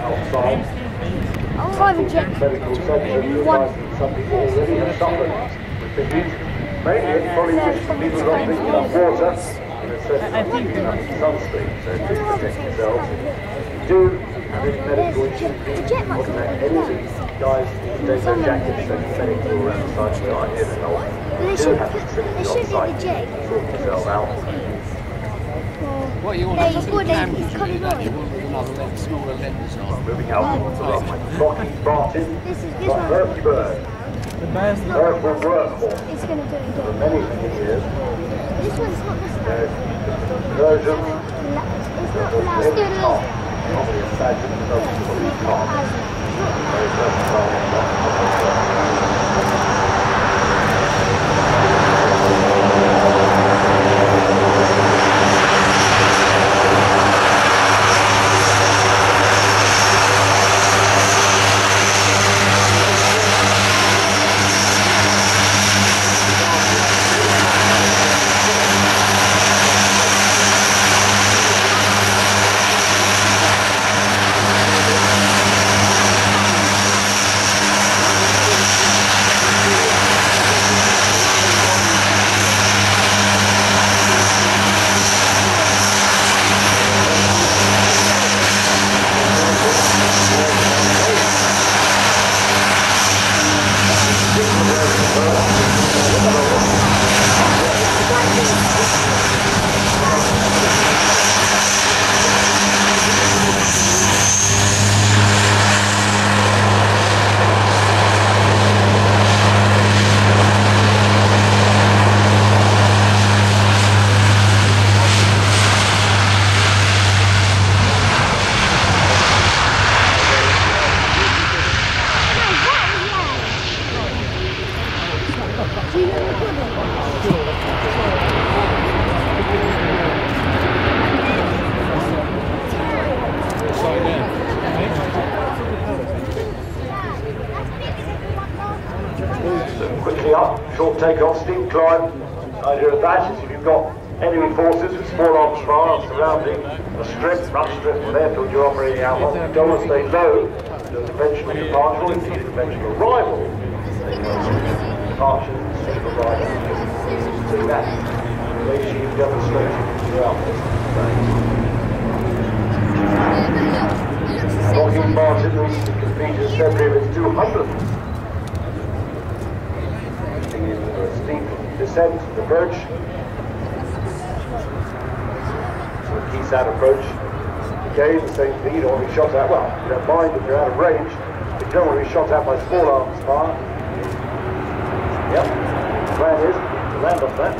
outside. Private jet. Medical section realized that some people already have suffered with the heat. Mainly it probably just people not drinking enough water and it says not drinking enough sunscreen, so please protect yourselves. Do have any medical issues, contact any of these guys who take their jackets and medical around the side of the eye here to help. Do have facility on site to sort yourself out. What you want to do? Another smaller lens on. Moving out onto the runway. Rocky Martin, Murphy Bird. Powerful workhorse. It's going to do it For again. many, many years. This one's not this one. There's version. It's not allowed to do it. Probably a sadgent, so it's probably calm. Very versatile. Quickly up, short takeoff, steep climb. Idea of that is if you've got enemy forces with small arms fire surrounding a strip, rough strip of airfield you're operating out on, you don't want to stay low, do a conventional departure, or indeed a conventional arrival. Departure, single arrival. So that makes you demonstrated throughout this phase. Lockheed Martin recently completed assembly of its 200th. Steep descent approach. So a KeySat approach. Again, the same thing, you don't want to be shot at. Well, you don't mind if you're out of range, but you don't want to be shot at by small arms fire. Yep, the plan is to land off that.